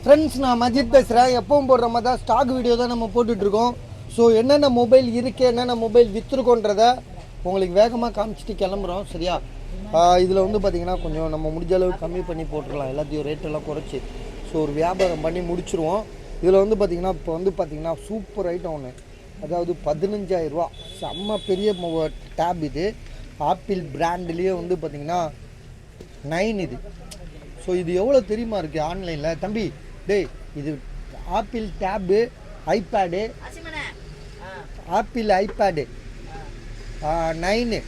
Friends, நான் மஜித் பேசுகிறேன். எப்பவும் போடுற மாதிரி தான் ஸ்டாக் வீடியோ தான் நம்ம போட்டுட்ருக்கோம். ஸோ என்னென்ன மொபைல் இருக்குது, என்னென்ன மொபைல் விற்றுருக்கோன்றதை உங்களுக்கு வேகமாக காமிச்சிட்டு கிளம்புறோம். சரியா? இதில் வந்து பார்த்திங்கன்னா கொஞ்சம் நம்ம முடிஞ்ச அளவுக்கு கம்மி பண்ணி போட்டுடலாம், எல்லாத்தையும் ரேட்டெல்லாம் குறைச்சி. ஸோ ஒரு வியாபாரம் பண்ணி முடிச்சுருவோம். இதில் வந்து பார்த்திங்கன்னா இப்போ வந்து பார்த்திங்கன்னா சூப்பர் ஐட்டம் ஒன்று, அதாவது 15,000 ரூபா செம்ம பெரிய டேப். இது ஆப்பிள் பிராண்ட்லேயே வந்து பார்த்திங்கன்னா 9 இது. ஸோ இது எவ்வளோ தெரியுமா இருக்குது ஆன்லைனில் தம்பி? டேய், இது Apple tab, iPad, Apple iPad 9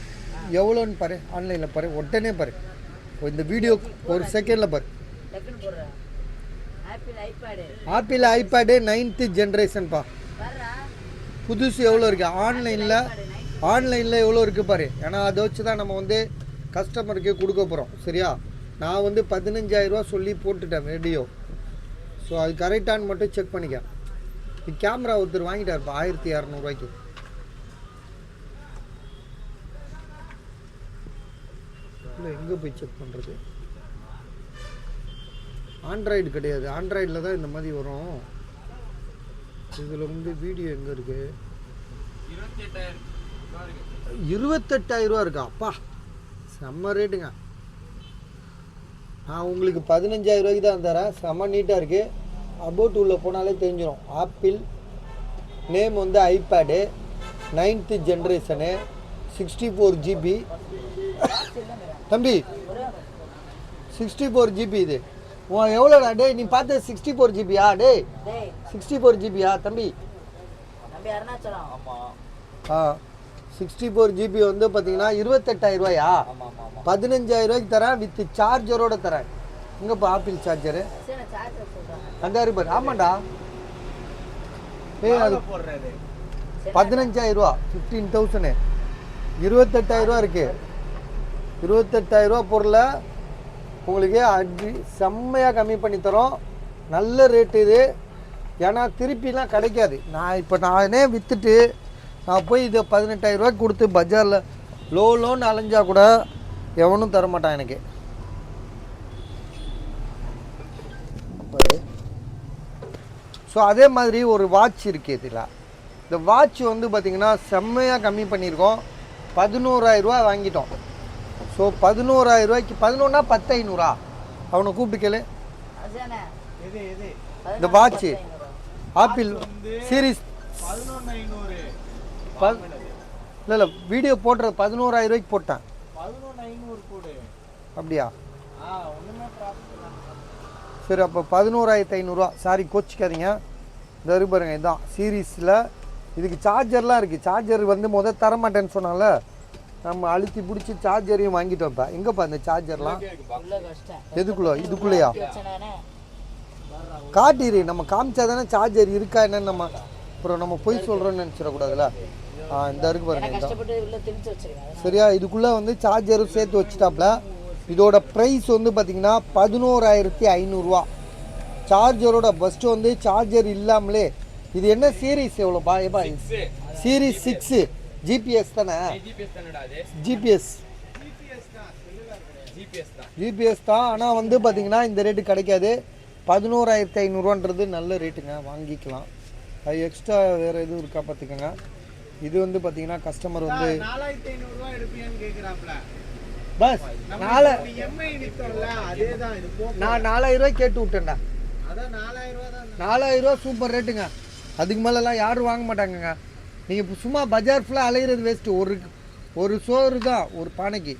எவ்வளோன்னு பாரு, ஆன்லைனில் பாரு, உடனே பாரு, இந்த வீடியோ ஒரு செகண்டில் பாரு. ஆப்பிள் ஐபேடு 9th ஜென்ரேஷன்ப்பா, புதுசு எவ்வளோ இருக்குது ஆன்லைனில் எவ்வளோ இருக்குது பாரு. ஏன்னா அதை வச்சு தான் நம்ம வந்து கஸ்டமருக்கு கொடுக்க போகிறோம். சரியா? நான் வந்து 15,000 ரூபா சொல்லி போட்டுட்டேன் வீடியோ. ஸோ அது கரெக்டானு மட்டும் செக் பண்ணிக்க. இது கேமரா ஒருத்தர் வாங்கிட்டாருப்பா 1,200 ரூபாய்க்கு. இல்லை, எங்கே போய் செக் பண்ணுறது? ஆண்ட்ராய்டு கிடையாது, ஆண்ட்ராய்டில் தான் இந்த மாதிரி வரும். இதில் வந்து வீடியோ எங்கே இருக்குது? 28,000 ரூபா இருக்கா? அப்பா செம்ம ரேட்டுங்க. நான் உங்களுக்கு 15,000 ரூபாய்க்கு தான் தரேன். செம்ம நீட்டாக இருக்குது. அபோட் உள்ளே போனாலே தெரிஞ்சிடும். ஆப்பிள் நேம் வந்து ஐபேடு 9th ஜென்ரேஷனு 64 GB. தம்பி 64 GB இது எவ்வளோடா? டே, நீ பார்த்த 64 GBயா? டே 64 GBயா தம்பி? 64 GB வந்து பார்த்தீங்கன்னா 28,000 ரூபாயா? 15,000 ரூபாய்க்கு தரேன், வித் சார்ஜரோட தரேன். எங்கப்பா ஆப்பிள் சார்ஜரு? அந்த பாரு. ஆமாண்டா, அது 15,000 ரூபா, 15,000. 28,000 ரூபா இருக்கு. 28,000 ரூபா பொருளை உங்களுக்கு செம்மையாக கம்மி பண்ணி தரோம். நல்ல ரேட்டு இது. ஏன்னா திருப்பிலாம் கிடைக்காது. நானே விற்றுட்டு நான் போய் இதை 18,000 ரூபாய்க்கு கொடுத்து பஜாரில் லோன்னு அலைஞ்சா கூட எவனும் தரமாட்டான் எனக்கு. ஸோ அதே மாதிரி ஒரு வாட்ச் இருக்குது இதில். இந்த வாட்ச் வந்து பார்த்திங்கன்னா செம்மையாக கம்மி பண்ணியிருக்கோம். 11,000 ரூபா வாங்கிட்டோம். ஸோ 11,000 ரூபாய்க்கு 11னா 10,500. அவனை கூப்பிட்டு கேளு. இந்த வாட்ச்சு ஆப்பிள் சீரீஸ் இல்லை வீடியோ போட்டுறது 11,000 ரூபாய்க்கு போட்டேன். அப்படியா? சரி, அப்போ 11,500 ரூபா. சாரி, கோச்சிக்காதீங்க. இந்த பாருங்க, இதுதான் சீரீஸில். இதுக்கு சார்ஜர்லாம் இருக்குது. சார்ஜர் வந்து தரமாட்டேன்னு சொன்னால நம்ம அழுத்தி பிடிச்சி சார்ஜரையும் வாங்கிட்டோம். இப்போ எங்கேப்பா இந்த சார்ஜர்லாம்? இதுக்குள்ளேயா? காட்டிடு, நம்ம காமிச்சா தானே சார்ஜர் இருக்கா என்னன்னு. அப்புறம் நம்ம போய் சொல்கிறோன்னு நினச்சிடக்கூடாதுல்ல. இந்த இருக்கு பாருங்க. சரியா? இதுக்குள்ளே வந்து சார்ஜரும் சேர்த்து வச்சுட்டாப்ல. இதோட ப்ரைஸ் வந்து பார்த்திங்கன்னா 11,500 ரூபா. சார்ஜரோட ஃபஸ்ட்டு வந்து சார்ஜர் இல்லாமலே. இது என்ன சீரீஸ் எவ்வளோப்பா? ஏப்பா சீரீஸ் 6 ஜிபிஎஸ் தானே? ஜிபிஎஸ் தான். ஆனால் வந்து பார்த்திங்கன்னா இந்த ரேட்டு கிடைக்காது. 11,500 ரூபான்றது நல்ல ரேட்டுங்க, வாங்கிக்கலாம். அது எக்ஸ்ட்ரா வேறு எதுவும் இருக்கா பார்த்துக்கோங்க. இது வந்து பார்த்தீங்கன்னா கஸ்டமர் வந்து 4,500 ரூபா எடுப்பீங்கன்னு கேட்குறாப்ல. பஸ் நான் 4,000 ரூபாய் கேட்டு விட்டேன்டா. 4,000 ரூபா சூப்பர் ரேட்டுங்க. அதுக்கு மேலெல்லாம் யாரும் வாங்க மாட்டாங்கங்க. நீங்கள் சும்மா பஜார் ஃபுல்லாக அலையிறது வேஸ்ட்டு. ஒரு சோறு தான் ஒரு பானைக்கு.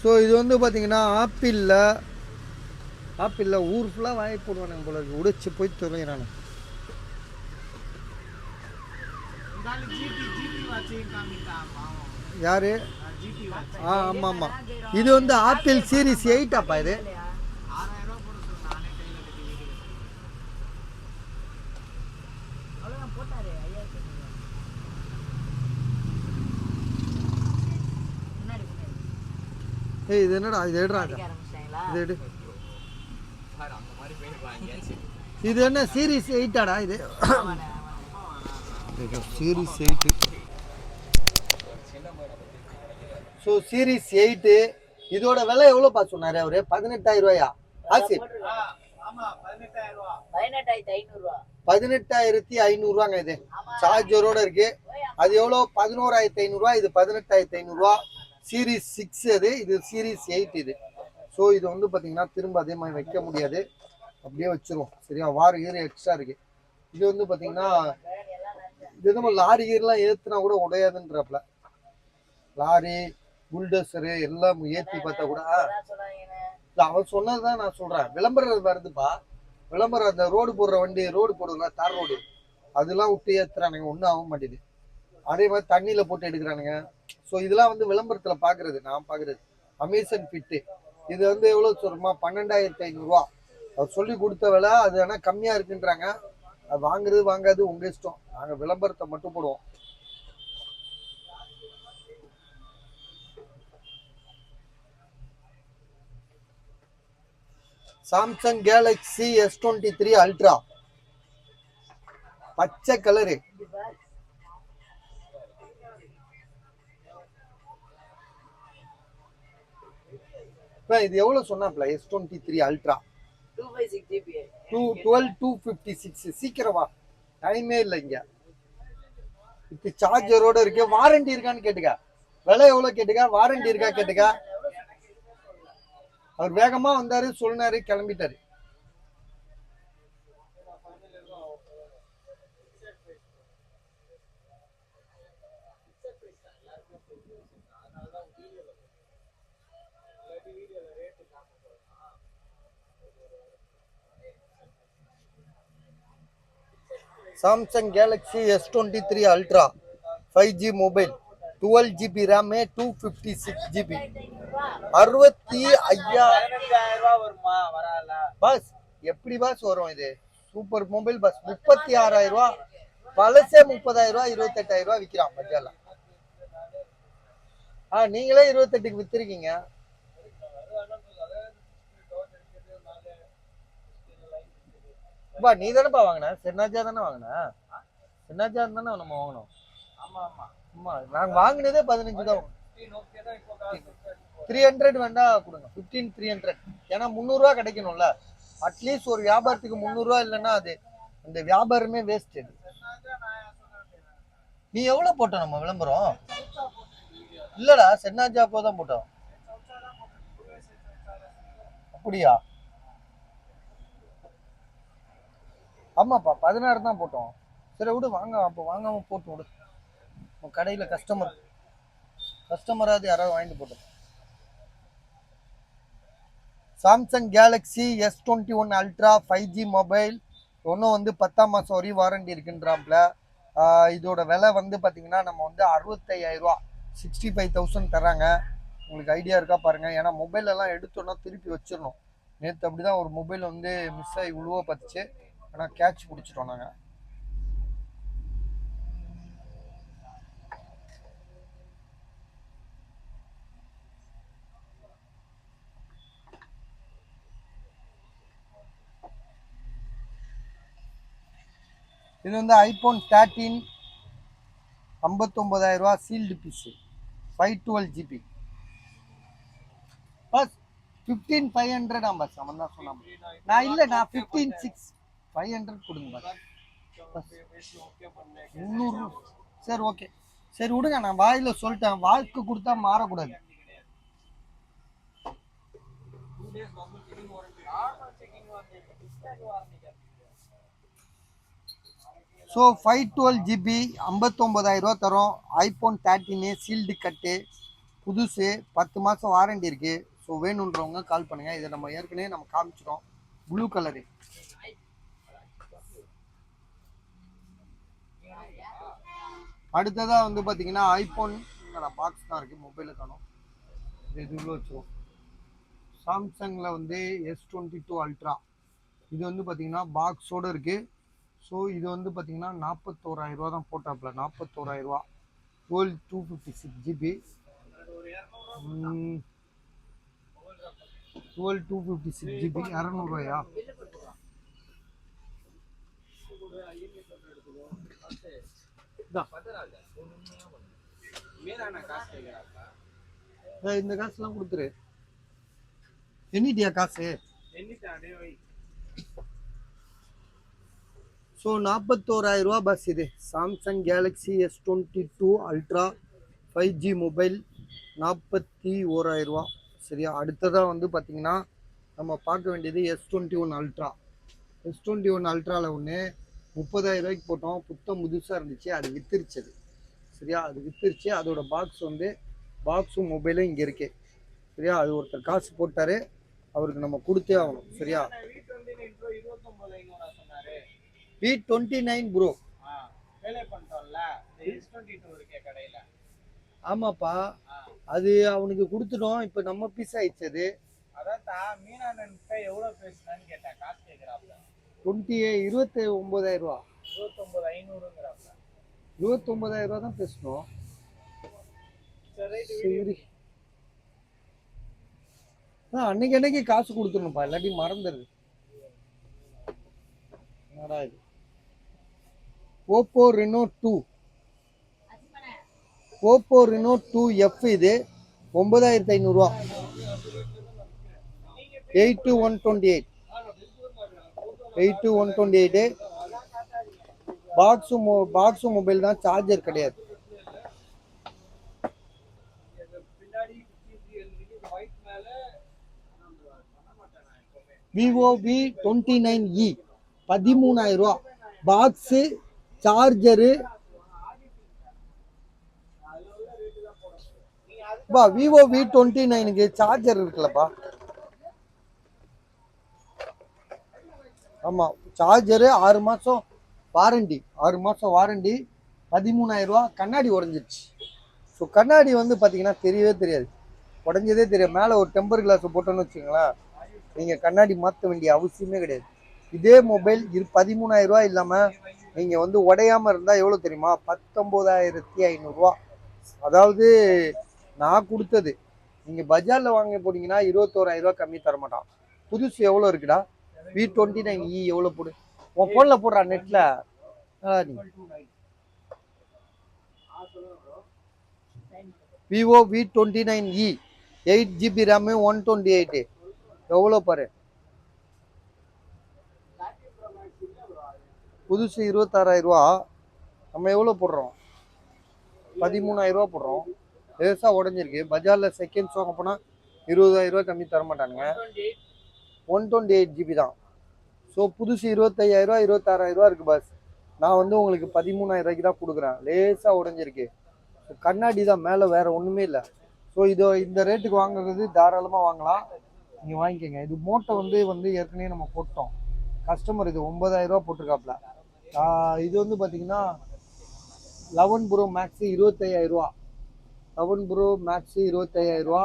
ஸோ இது வந்து பார்த்தீங்கன்னா ஆப்பிளில் ஊர் ஃபுல்லாக வாங்கி போடுவானுங்க போல இருக்கு. உடைச்சு போய் தொலைகிறானு. யாரு? ஆமாம் ஆமாம். இது வந்து ஆப்பிள் சீரீஸ் 8 இது. ஏய், இது என்னடா? இது எடுறா. இது எடு. இது என்ன சீரீஸ் 8ஆடா இது? சீரிஸ் 8. ஸோ சீரிஸ் 8 இதோட விலை எவ்வளோப்பா சொன்னார் அவரு? 18,000 ரூபாயா? ஆசிப் 18,500 ரூபாங்க. இது சார்ஜரோட இருக்கு. அது எவ்வளோ? 11,500 ரூபா. இது 18,500 ரூபா. சீரிஸ் 6 அது. இது சீரிஸ் 8 இது. ஸோ இது வந்து பார்த்தீங்கன்னா திரும்ப அதே மாதிரி வைக்க முடியாது, அப்படியே வச்சிருவோம். சரியா? வார் கீர் எக்ஸ்ட்ரா இருக்கு. இது வந்து பார்த்தீங்கன்னா இது நம்ம லாரி கீர்லாம் ஏற்றுனா கூட உடையாதுன்றப்பல. லாரி புல்டோசரு எல்லாம் ஏற்றி பார்த்தா கூட அவன் சொன்னதுதான் நான் சொல்றேன். விளம்பரம் வருதுப்பா, விளம்பரம். அந்த ரோடு போடுற வண்டி, ரோடு போடுறதுல தார் ரோடு, அதெல்லாம் விட்டு ஏத்துறானுங்க, ஒன்றும் ஆக மாட்டேது. அதே மாதிரி தண்ணியில போட்டு எடுக்கிறானுங்க. ஸோ இதெல்லாம் வந்து விளம்பரத்துல பாக்குறது, நான் பாக்குறது. அமேசான் ஃபிட்டு இது வந்து எவ்வளவு சொல்றோமா? 12,500 ரூபா. அவர் சொல்லி கொடுத்த விலை. அது ஆனால் கம்மியா இருக்குன்றாங்க. அது வாங்குறது வாங்காது உங்க இஷ்டம். நாங்க விளம்பரத்தை மட்டும் போடுவோம். சாம்சங் கேலக்ஸி S23 அல்ட்ரா பச்சை கலரு. இது எவ்வளவு சொன்னாப்ல? S23 ultra 256. சீக்கிரமா, டைமே இல்லை இங்க. இது சார்ஜரோட இருக்கு. வாரண்டி இருக்கான்னு கேட்டுக்க. விலை எவ்வளவு கேட்டுக்க, வாரண்டி இருக்கா கேட்டுக்க. அவர் வேகமா வந்தாரு, சொன்னாரு, கிளம்பிட்டாரு. Samsung Galaxy S23 ultra 5G mobile, 12GB RAM, 256 GB, 65,000 boss. எப்படி பாஸ் வரும் இது? Super mobile pass. 36,000 ரூபா. பழசே 30,000 ரூபா, 28,000 ரூபா விற்கிறான் பஜார்ல. நீங்களே 28க்கு வித்திருக்கீங்க. நீ தானேப்பா வாங்கின? சென்னாஜா தானே வாங்கின? சென்னாஜா தானே நம்ம வாங்கினோம். ஆமா, நாங்க வாங்கினதே 15 தான். 300 வேண்டா கொடுங்க. 15,300. ஏன்னா 300 ரூபா கிடைக்கணும்ல. அட்லீஸ்ட் ஒரு வியாபாரத்துக்கு 300 ரூபா இல்லைன்னா அது அந்த வியாபாரமே வேஸ்ட். நீ எவ்வளவு போட்ட நம்ம விளம்பரம்? இல்லடா, சென்னாஜா தான் போட்டோம். அப்படியா? ஆமாப்பா, 16 தான் போட்டோம். சரி விடு, வாங்க. அப்போ வாங்காம போட்டு விடு. கடையில் கஸ்டமராது யாராவது வாங்கிட்டு போட்டோம். Samsung Galaxy S21 ultra 5G mobile. ஒன்றும் வந்து 10ஆம் மாதம் வரையும் வாரண்டி இருக்குன்றாப்ல. இதோட விலை வந்து பார்த்தீங்கன்னா நம்ம வந்து 65,000 ரூபா, 65,000 தராங்க. உங்களுக்கு ஐடியா இருக்கா பாருங்க. ஏன்னா மொபைல் எல்லாம் எடுத்தோன்னா திருப்பி வச்சிடணும். நேற்று அப்படிதான் ஒரு மொபைல் வந்து மிஸ் ஆகி உழுவ பார்த்துச்சு. ஆனால் கேட்ச் பிடிச்சிட்டோம் நாங்கள். இது வந்து ஐபோன் 13 59,000 ரூபா sealed piece, 512GB. Bus 15,500 bus. அவன் தான் சொன்னான். நான் இல்லை, நான் 15,600 கொடுங்க பஸ். 300. சரி ஓகே, சரி விடுங்க. நான் வாயில சொல்லிட்டேன், வாக்கு கொடுத்தா மாறக்கூடாது. ஸோ 512GB 59,000 ரூபா தரோம். ஐபோன் 13 சீல்டு கட்டு, புதுசு, 10 மாதம் வாரண்டி இருக்குது. ஸோ வேணுன்றவங்க கால் பண்ணுங்கள். இதை நம்ம ஏற்கனவே நம்ம காமிச்சிட்டோம். Blue colour. அடுத்ததாக வந்து பார்த்தீங்கன்னா ஐபோன் பாக்ஸ் தான் இருக்குது, மொபைலில் காணும். இது இவ்வளோ வச்சுருவோம். சாம்சங்கில் வந்து S22 அல்ட்ரா. இது வந்து பார்த்தீங்கன்னா பாக்ஸோடு இருக்குது. ஸோ இது வந்து பார்த்தீங்கன்னா 41,000 ரூபா தான் போட்டாப்புல. 41,000 ரூபா. 256GB, 256GB, 200 ரூபாயா? இந்த காசுலாம் கொடுத்துரு. எண்ணிட்டியா காசு? ஸோ 41,000 ரூபா பஸ் இது. Samsung Galaxy S22 ultra 5G mobile 41,000 ரூபா. சரியா? அடுத்ததாக வந்து பார்த்தீங்கன்னா நம்ம பார்க்க வேண்டியது S21 அல்ட்ரா. S21 அல்ட்ராவில் ஒன்று 30,000 ரூபாய்க்கு போட்டோம். புத்தம் புதுசாக இருந்துச்சு, அது வித்துருச்சு. சரியா? அது வித்துருச்சு. அதோட பாக்ஸ் வந்து பாக்ஸும் மொபைலும் இங்கே இருக்கு. சரியா? அது ஒருத்தர் காசு போட்டார், அவருக்கு நம்ம கொடுத்தே ஆகணும். சரியா? V29 bro. ஆமாப்பா, அது அவனுக்கு கொடுத்துட்டோம். இப்போ நம்ம பீஸ் ஆயிடுச்சு. அது 29,000 ரூபா. 29,000 ரூபா தான் பேசணும். சரி, அன்னைக்கு காசு கொடுத்துடணும்ப்பா, இல்லாட்டி மறந்துடுது. என்னடா இது? Oppo Reno 2 Oppo Reno 2F இது 9,500 ரூபா. 82128 82128. பாக்ஸு மொபைல் தான், சார்ஜர் கிடையாது. Vivo V29e 13,000 ரூபா. Box, charger. பா Vivo V29க்கு சார்ஜர் இருக்குல்லப்பா. ஆமாம், சார்ஜரு 6 மாதம் வாரண்டி. 6 மாதம் வாரண்டி. 13,000 ரூபா. கண்ணாடி உடஞ்சிருச்சு. ஸோ கண்ணாடி வந்து பார்த்தீங்கன்னா தெரியவே தெரியாது, உடஞ்சதே தெரியும். மேலே ஒரு டெம்பர் கிளாஸ் போட்டோன்னு வச்சுக்கோங்களேன், நீங்கள் கண்ணாடி மாற்ற வேண்டிய அவசியமே கிடையாது. இதே மொபைல் 13,000 ரூபா இல்லாமல் நீங்கள் வந்து உடையாமல் இருந்தால் எவ்வளோ தெரியுமா? 19,500 ரூபா. அதாவது நான் கொடுத்தது. நீங்கள் பஜாரில் வாங்க போனீங்கன்னா 21,000 ரூபா கம்மி தர மாட்டான். புதுசு எவ்வளோ இருக்குடா? V29e எவ்வளோ போடு? உன் ஃபோனில் போடுறா, நெட்டில். Vivo V29e 8GB RAM 128 எவ்வளோ பாரு. புதுசு 26,000 ரூபா. நம்ம எவ்வளோ போடுறோம்? 13,000 ரூபா போடுறோம். லேசாக உடஞ்சிருக்கு. பஜாரில் செகண்ட்ஸ் வாங்க போனால் 20,000 ரூபா கம்மி தர மாட்டானுங்க. 128GB தான். ஸோ புதுசு 25,000 ரூபா 26,000 ரூபா இருக்குது பஸ். நான் வந்து உங்களுக்கு 13,000 ரூபாய்க்கு தான் கொடுக்குறேன். லேசாக உடஞ்சிருக்கு. கண்ணாடி தான், மேலே வேறு ஒன்றுமே இல்லை. ஸோ இந்த ரேட்டுக்கு வாங்குறது தாராளமாக வாங்கலாம். நீங்கள் வாங்கிக்கோங்க. இது மோட்டோ வந்து ஏற்கனவே நம்ம போட்டோம். கஸ்டமர் இது 9,000 ரூபா போட்டிருக்காப்புல. இது வந்து பார்த்தீங்கன்னா 11 ப்ரோ மேக்ஸு 25,000 ரூபா. 11 ப்ரோ மேக்ஸு 25,000 ரூபா.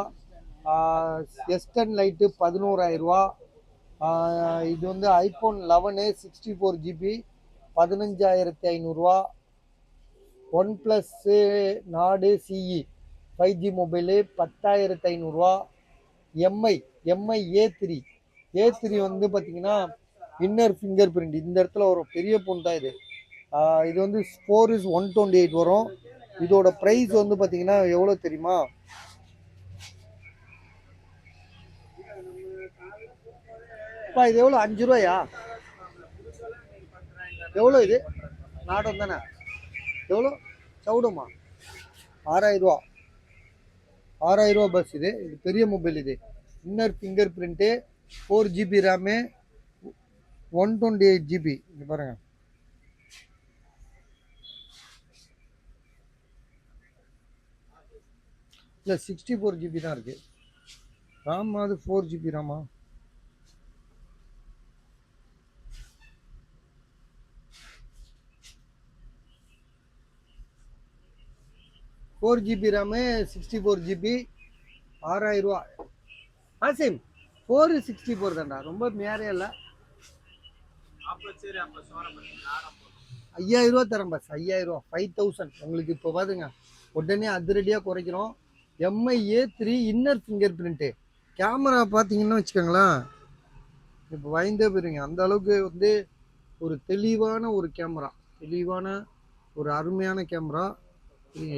S10 லைட்டு 11,000 ரூபா. இது வந்து iPhone 11 64GB 15,500 ரூபா. OnePlus Nord CE 5G mobile 10,500 ரூபா. MI A3 வந்து பார்த்தீங்கன்னா இன்னர் ஃபிங்கர் பிரிண்ட் இந்த இடத்துல வரும். பெரிய ஃபோன் தான் இது. இது வந்து 4:128 வரும். இதோட ப்ரைஸ் வந்து பார்த்தீங்கன்னா எவ்வளோ தெரியுமா? இது எவ்வளோ? 5 ரூபாயா? எவ்வளோ இது? நாடம் தானே? எவ்வளோ? சவுடுமா? 6,000 ரூபா. 6,000 ரூபா பஸ். இது பெரிய மொபைல். இது inner finger print 4GB RAM 128GB. இது பாருங்க. இல்லை 64GB தான் இருக்கு. ராமா அது 4GB Rama? Four GB RAM 64GB 6,000 ரூபா. ஆசிம் 464 தான்டா, ரொம்ப மேரே இல்லை. 5,000 ரூபா தரேன் பஸ். 5,000 ரூபா 5,000 உங்களுக்கு இப்போ பாருங்க. உடனே அதிரடியாக குறைக்கிறோம். MI A3 inner finger print. Camera பார்த்தீங்கன்னு வச்சுக்கோங்களேன், இப்போ வாய்ந்தே போயிருங்க. அந்த அளவுக்கு வந்து ஒரு தெளிவான ஒரு கேமரா, தெளிவான ஒரு அருமையான கேமரா.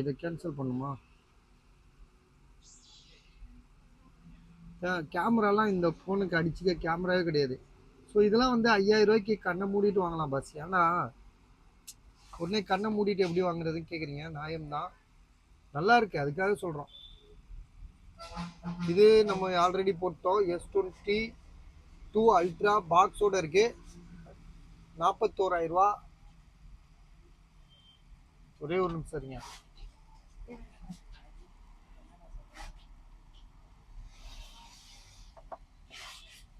இதை கேன்சல் பண்ணுமா? கேமராலாம் இந்த ஃபோனுக்கு அடிச்சுக்க கேமராவே கிடையாது. ஸோ இதெல்லாம் வந்து 5000 ரூபாய்க்கு கண்ணை மூடிட்டு வாங்கலாம் பாஸ். ஏன்னா உடனே கண்ணை மூடிட்டு எப்படி வாங்குறதுன்னு கேட்குறீங்க, நியாயம்தான். நல்லா இருக்கு, அதுக்காக சொல்கிறோம். இது நம்ம ஆல்ரெடி போட்டோம். S22 அல்ட்ரா பாக்ஸோட இருக்கு, 41,000 ரூபா. ஒரே ஒரு நிமிஷம் சரிங்க.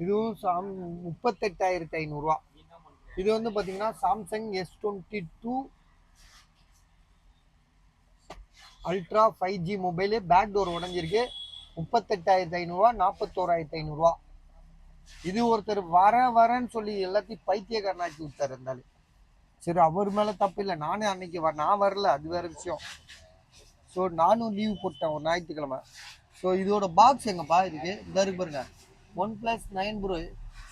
இதுவும் 38,500 ரூபா. இது வந்து பார்த்தீங்கன்னா Samsung S22 ultra 5G mobile. Back door உடஞ்சிருக்கு. 38,500 ரூபா, 41,500 ரூபா. இது ஒருத்தர் வரேன்னு சொல்லி எல்லாத்தையும் பைத்தியக்காரனாக்கி விட்டார் இருந்தாலும். சரி, அவர் மேலே தப்பு இல்லை. நானே அன்னைக்கு நான் வரல, அது வேற விஷயம். ஸோ நானும் லீவ் போட்டேன் ஒரு ஞாயிற்றுக்கிழமை. ஸோ இதோட பாக்ஸ் எங்கப்பா இருக்கு, இந்த இருக்கு பாருங்க. OnePlus 9 bro.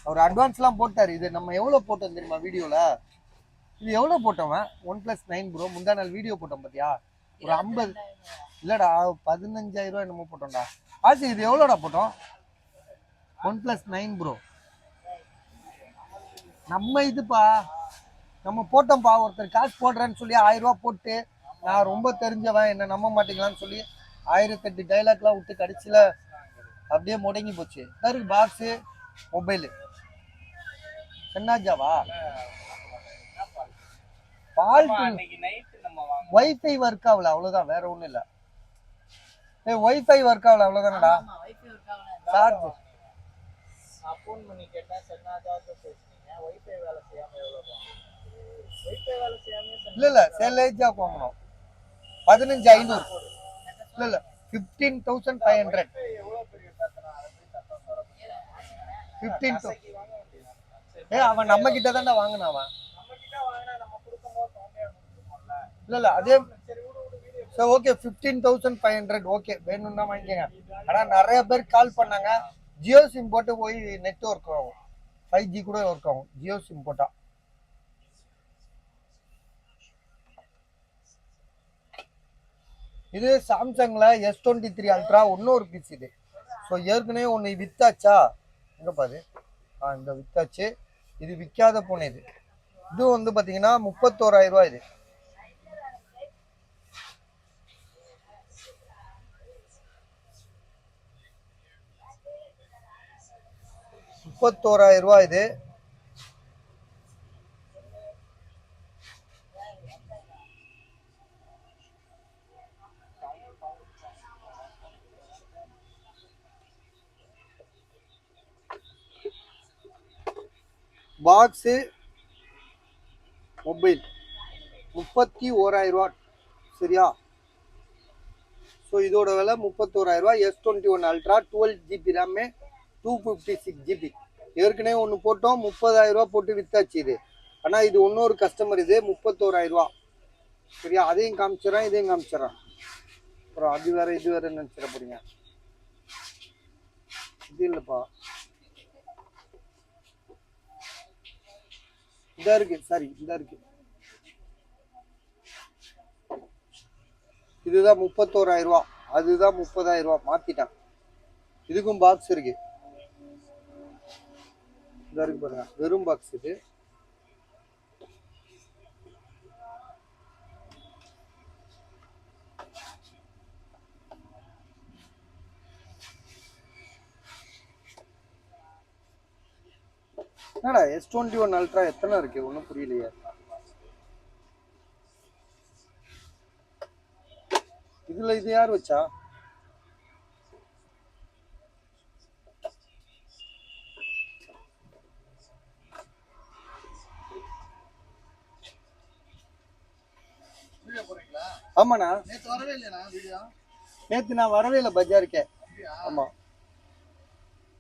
அவர் அட்வான்ஸ்லாம் போட்டார். இது நம்ம எவ்வளோ போட்டோம் தெரியுமா வீடியோவில்? இது எவ்வளோ போட்டோம்? OnePlus 9 ப்ரோ முந்தா நாள் வீடியோ போட்டோம் பார்த்தியா? ஒரு 50 இல்லைடா, 15,000 ரூபா என்னமோ போட்டோம்டா. ஆச்சு, இது எவ்வளோடா போட்டோம்? OnePlus 9 ப்ரோ நம்ம இதுப்பா நம்ம போட்டோம்ப்பா. ஒருத்தர் காசு போடுறேன்னு சொல்லி 1000 ரூபா போட்டு, நான் ரொம்ப தெரிஞ்சவன் என்ன நம்ப மாட்டீங்களான்னு சொல்லி 1008 டைலாக்லாம் விட்டு கடைசியில் அப்படியே முடங்கி போச்சு. இருக்கு பாக்ஸு, மொபைலு. சென்னாஜாவா? வைஃபை ஒர்க் ஆகல, அவ்வளோதான், வேற ஒன்றும் இல்லை. வைஃபை ஒர்க் ஆகல, அவ்வளோதானடா. சார்ஜ் இல்ல சேலேஜா வாங்கணும். 15,500 இல்ல 15,500. 15,000. அவன் நம்ம கிட்ட தான்டா வாங்கினான் அவன். இல்ல அதே. சரி ஓகே, 15,500 ஓகே, வேணும்னா வாங்கிக்கங்க. ஆனா நிறைய பேர் கால் பண்ணாங்க. ஜியோ சிம் போட்டு போய் நெட் ஒர்க் ஆகும், 5G கூட ஒர்க் ஆகும் ஜியோ சிம் போட்டா. இது சாம்சங்ல S23 அல்ட்ரா இன்னொரு பீஸ் இது. ஸோ ஏற்கனவே ஒன்று வித்தாச்சா, எங்க பாரு, இந்த வித்தாச்சு. இது விற்காத போன இது. இது வந்து பார்த்தீங்கன்னா 31,000 ரூபா. இது 31,000 ரூபா. இது பாக்ஸு மொபைல் 31,000 ரூபா. சரியா? ஸோ இதோட விலை 31,000 ரூபா. S21 ultra 12GB RAM, 256GB. ஏற்கனவே ஒன்று போட்டோம், 30,000 ரூபா போட்டு வித்தாச்சு இது. ஆனால் இது இன்னொரு கஸ்டமர், இது 31,000 ரூபா. சரியா? அதையும் காமிச்சிடறேன், இதையும் காமிச்சிடறேன். அப்புறம் அது வேற இது வேற நினச்சிட போறீங்க. இது இல்லைப்பா, இதா இருக்கு. சரி, இதா இருக்கு. இதுதான் 31,000 ரூபா, அதுதான் 30,000 ரூபா, மாத்திட்டேன். இதுக்கும் பாக்ஸ் இருக்கு, இதா இருக்கு பாருங்க, வெறும் பாக்ஸ் இது. என்னடா S21 அல்ட்ரா எத்தனை இருக்கு, ஒன்றும் புரியலையே. இதுல இது யார் வச்சா? ஆமாண்ணா, நேற்று நான் வரவே இல்லை பஜாருக்கே. ஆமா,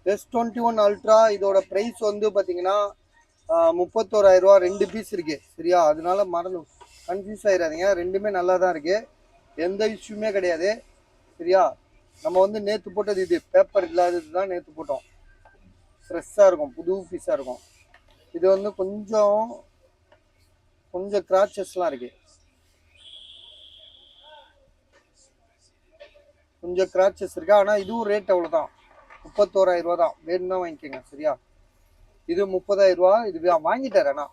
S21 அல்ட்ரா இதோட ப்ரைஸ் வந்து பார்த்தீங்கன்னா 31,000 ரூபா. 2 பீஸ் இருக்கு. சரியா? அதனால மறந்து கன்ஃபியூஸ் ஆயிடாதீங்க. ரெண்டுமே நல்லா தான் இருக்கு, எந்த இஷ்யூமே கிடையாது. சரியா? நம்ம வந்து நேற்று போட்டது இது பேப்பர் இல்லாதது தான் நேற்று போட்டோம். ஃப்ரெஷ்ஷாக இருக்கும், புது பீஸாக இருக்கும். இது வந்து கொஞ்சம் கிராச்சஸ்லாம் இருக்கு. கொஞ்சம் கிராச்சஸ் இருக்கு. ஆனால் இதுவும் ரேட் அவ்வளோதான், 31,000 ரூபா தான். வேணும்னா வாங்கிக்கோங்க சரியா. இது 30,000 ரூபா. இது வாங்கிட்டார் அண்ணா.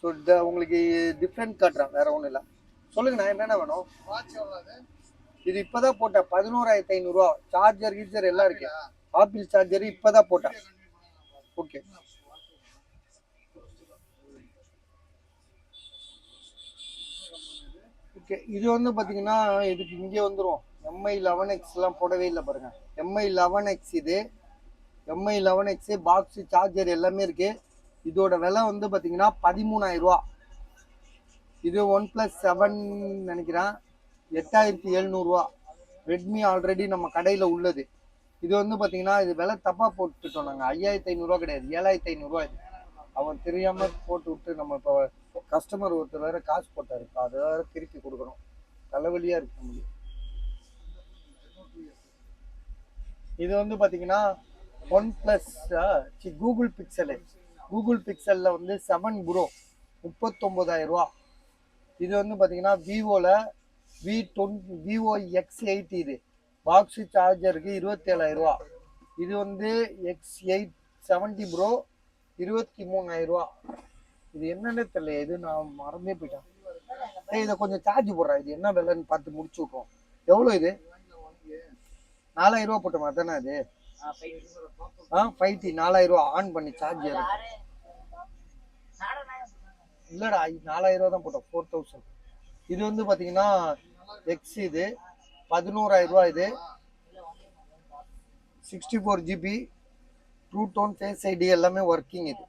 ஸோ உங்களுக்கு டிஃப்ரெண்ட் காட்டுறேன், வேற ஒன்றும் இல்லை. சொல்லுங்கண்ணா என்னென்ன வேணும். இது இப்போதான் போட்டேன், 11,500 ரூபா. சார்ஜர் கீச்சர் எல்லாம் இருக்கு. ஆப்பிள் சார்ஜர் இப்போதான் போட்டேன். Okay okay. இது வந்து பார்த்தீங்கன்னா இதுக்கு இங்கே வந்துடும். MI 11Xலாம் போடவே இல்லை பாருங்க. MI 11X இது. MI 11X பாக்ஸு சார்ஜர் எல்லாமே இருக்கு. இதோட விலை வந்து பார்த்தீங்கன்னா 13,000 ரூபா. இது OnePlus 7 நினைக்கிறேன், 8,700 ரூபா. ரெட்மி ஆல்ரெடி நம்ம கடையில் உள்ளது. இது வந்து பார்த்தீங்கன்னா இது விலை தப்பாக போட்டுட்டோம் நாங்கள். 5,500 ரூபா கிடையாது, 7,500 ரூபா. இது அவன் தெரியாம போட்டு விட்டு நம்ம இப்போ கஸ்டமர் ஒருத்தர் வேற காசு போட்டாரு, இப்போ அதை வேற திருப்பி கொடுக்கணும். தலைவலியா இருக்கு நம்மளுக்கு. இது வந்து பாத்தீங்கன்னா OnePlus கூகுள் பிக்சலு. கூகுள் பிக்சல்ல வந்து 7 ப்ரோ, 39,000 ரூபா. இது வந்து பாத்தீங்கன்னா விவோ X8. இது பாக்ஸ் சார்ஜருக்கு 27,000 ரூபா. இது வந்து X8 70 ப்ரோ, 23,000 ரூபா. இது என்னன்னு தெரியல, இது நான் மறந்தே போயிட்டேன். இதை கொஞ்சம் சார்ஜ் போடுறேன். இது என்ன விலைன்னு பார்த்து முடிச்சு விட்றோம். எவ்வளோ இது? 4,000 ரூபா போட்டோமா தானே இது? 5T 4,000 ரூபா. ஆன் பண்ணி சார்ஜ் இல்லடா, 4,000 ரூபா தான் போட்டோம், 4,000. இது வந்து பார்த்தீங்கன்னா எக்ஸ். இது 11,000 ரூபா. இது 64 GB, True Tone, Face ID எல்லாமே ஒர்க்கிங். இது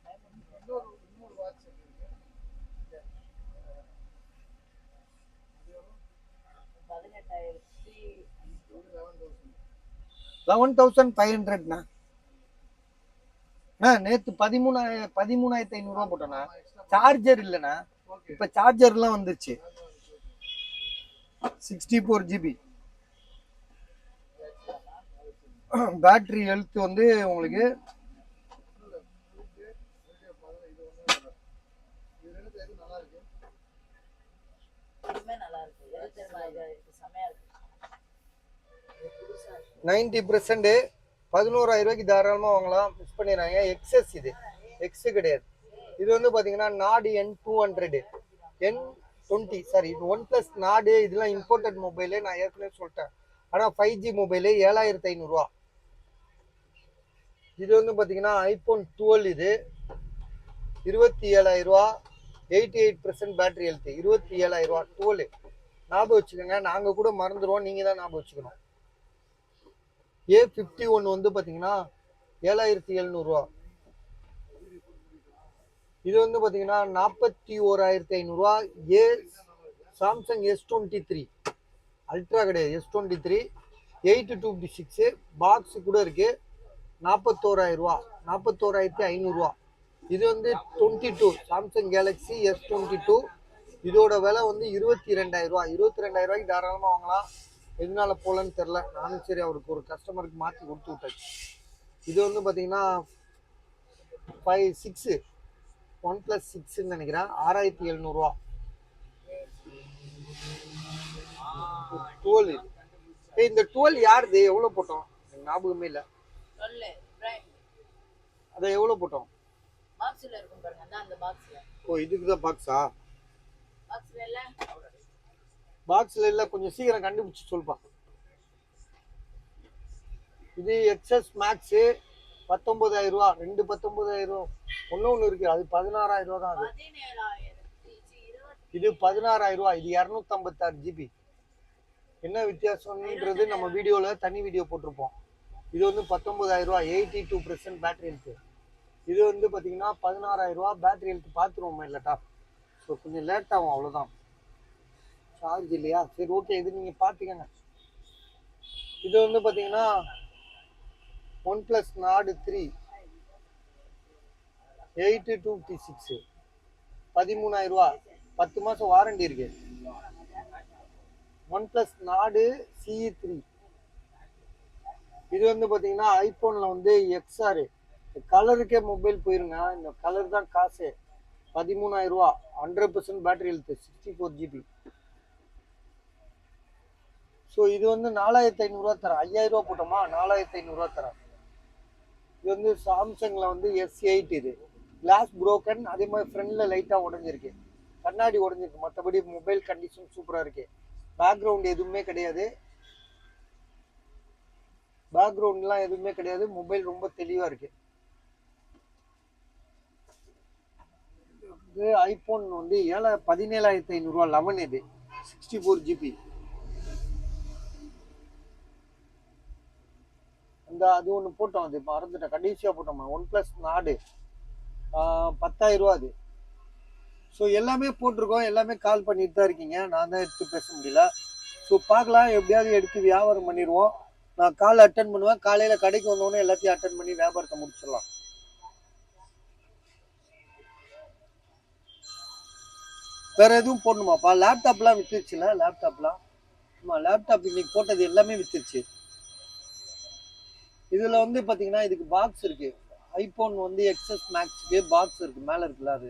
11,500ண்ணா. நேற்று 13,500 ரூபா போட்டோண்ணா. சார்ஜர் இல்லைண்ணா, இப்போ சார்ஜர்லாம் வந்துருச்சு. 64 GB. பேட்டரி ஹெல்த் வந்து உங்களுக்கு நைன்டி 90%. 11,000 ரூபாய்க்கு தாராளமாக வாங்கலாம், மிஸ் பண்ணிடுறாங்க. எக்ஸஸ் இது, எக்ஸ் கிடையாது. இது வந்து பார்த்தீங்கன்னா நாடு N200, N20. சாரி, இது OnePlus நாடு. இதெல்லாம் இம்போர்ட்டட் மொபைலு, நான் ஏற்கனவே சொல்லிட்டேன். ஆனால் 5G மொபைலு 7,500 ரூபா. இது வந்து பார்த்தீங்கன்னா iPhone 12. இது 27,000 ரூபா. 88% பேட்டரி ஹெல்த், 27,000 ரூபா. 12 ஞாபகம் வச்சுக்கோங்க. நாங்கள் கூட மறந்துடுவோம், நீங்கள் தான் ஞாபகம் வச்சுக்கணும். A51 வந்து பார்த்தீங்கன்னா 7,700 ரூபா. இது வந்து பார்த்தீங்கன்னா 41,500 ரூபா. சாம்சங் S23 அல்ட்ரா கிடையாது, S23 8/256 பாக்ஸ் கூட இருக்கு. 41,000 ரூபா, 41,500 ரூபா. இது வந்து 22 சாம்சங் கேலக்ஸி S22. இதோட விலை வந்து 22,000 ரூபா. 22,000 ரூபாய்க்கு தாராளமாக வாங்கலாம். எதனால போலன்னு தெரில, நானும் சரி அவருக்கு ஒரு கஸ்டமருக்கு மாற்றி கொடுத்து விட்டாச்சு. இது வந்து பார்த்தீங்கன்னா 6 OnePlus 6ன்னு நினைக்கிறேன், 6,700 ரூபா. 12. இந்த 12 யாருது? எவ்வளோ போட்டோம்? ஞாபகமே இல்லை. அதை எவ்வளோ போட்டோம்? ஓ, இதுக்கு தான் பாக்ஸா? பாக்ஸ்ல இல்ல, கொஞ்சம் சீக்கிரம் கண்டுபிடிச்சு சொல்லுப்பா. இது XS Max 19,000 ரூபா. 2 19,000. ஒன்னு இருக்கு, அது 16,000 ரூபா தான். அது இது 16,000 ரூபா. இது 256 GB. என்ன வித்தியாசம்ன்றது நம்ம வீடியோல தனி வீடியோ போட்டிருப்போம். இது வந்து 19,000 ரூபா, 82% பேட்டரி ஹெல்த். இது வந்து பாத்தீங்கன்னா 16,000 ரூபா. பேட்டரி ஹெல்த் பார்த்துருவோமா இல்லட்டா? ஸோ கொஞ்சம் லேட் ஆகும், அவ்வளோதான். சார்ஜ் இல்லையா? சரி ஓகே, இது நீங்கள் பார்த்துக்கங்க. இது வந்து பார்த்தீங்கன்னா OnePlus நாடு 3 8/256 13,000 ரூபா. 10 மாதம் வாரண்டி இருக்கு. OnePlus நாடு CE3. இது வந்து பார்த்தீங்கன்னா ஐஃபோனில் வந்து XR கலருக்கே மொபைல் போயிருங்க. இந்த கலர் தான் காசு. 13,000 ரூபா. 100% பேட்டரி ஹெல்த், 64 GB. ஸோ இது வந்து 4500 தரேன். 5000 போட்டோமா 4500 தரேன். இது வந்து சாம்சங்ல வந்து S8 இது. கிளாஸ் புரோக்கன், அதே மாதிரி ஃப்ரண்ட்ல லைட்டா உடஞ்சிருக்கு, கண்ணாடி உடஞ்சிருக்கு. மற்றபடி மொபைல் கண்டிஷன் சூப்பரா இருக்கு. பேக்ரவுண்ட் எதுவுமே கிடையாது, பேக்ரவுண்ட்லாம் எதுவுமே கிடையாது. மொபைல் ரொம்ப தெளிவா இருக்கு. இது ஐபோன் வந்து 17,500 11 இது 64 GB. அந்த அது ஒன்று போட்டோம், அது மறந்துட்டேன், கடைசியாக போட்டோமா ஒன் பிளஸ் நாடு 10,000 அது. ஸோ எல்லாமே போட்டிருக்கோம், எல்லாமே கால் பண்ணிட்டு தான் இருக்கீங்க, நான் தான் எடுத்து பேச முடியல. ஸோ பார்க்கலாம், எப்படியாவது எடுத்து வியாபாரம் பண்ணிடுவோம். நான் கால் அட்டன் பண்ணுவேன், காலையில் கடைக்கு வந்தோடனே எல்லாத்தையும் அட்டன் பண்ணி வியாபாரத்தை முடிச்சிடலாம். வேற எதுவும் போடணுமாப்பா? லேப்டாப்லாம் வித்துருச்சுல, லேப்டாப்லாம் ஆமாம், லேப்டாப் இன்னைக்கு போட்டது எல்லாமே வித்துருச்சு. இதில் வந்து பார்த்தீங்கன்னா இதுக்கு பாக்ஸ் இருக்கு. ஐபோன் வந்து எக்ஸஸ் மேக்ஸுக்கு பாக்ஸ் இருக்கு, மேலே இருக்குல்ல அது.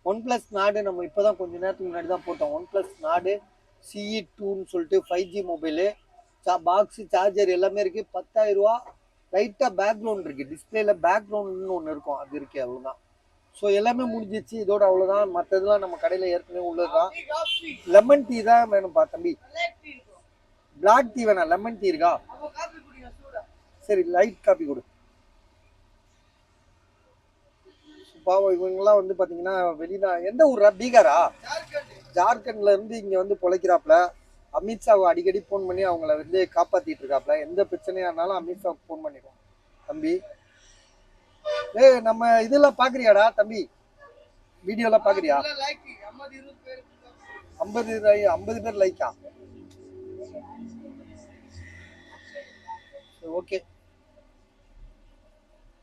ஒன் பிளஸ் நாடு நம்ம இப்போதான் கொஞ்ச நேரத்துக்கு முன்னாடி தான் போட்டோம். ஒன் பிளஸ் நாடு CE2ன்னு சொல்லிட்டு 5G மொபைலு, பாக்ஸு சார்ஜர் எல்லாமே இருக்கு. 10,000. லைட்டாக பேக்ரவுண்ட் இருக்கு, டிஸ்பிளேல பேக்ரவுண்ட்னு ஒன்று இருக்கும், அது இருக்கு, அவ்வளோதான். ஸோ எல்லாமே முடிஞ்சிச்சு, இதோட அவ்வளோதான். மற்றதெல்லாம் நம்ம கடையில் ஏற்கனவே உள்ளதுதான். லெமன் டீ தான் வேணும்ப்பா தம்பி. பிளாக் டீ வேணாம், லெமன் டீ இருக்கா? சரி, லைட் காப்பி கொடு. பாவம் இவங்கெல்லாம் வந்து பார்த்தீங்கன்னா எந்த ஊரா? பீகாரா? ஜார்க்கண்ட்ல இருந்து இங்கே வந்து பொழைக்கிறாப்புல. அமித்ஷாவை அடிக்கடி ஃபோன் பண்ணி அவங்கள வந்து காப்பாற்றிட்டு இருக்காப்புல. எந்த பிரச்சனையா இருந்தாலும் அமித்ஷாவுக்கு ஃபோன் பண்ணிடுவோம். தம்பி நம்ம இதெல்லாம் பார்க்குறியாடா தம்பி? வீடியோலாம் பார்க்குறியா? 50 பேர் லைக்கா? ஓகே.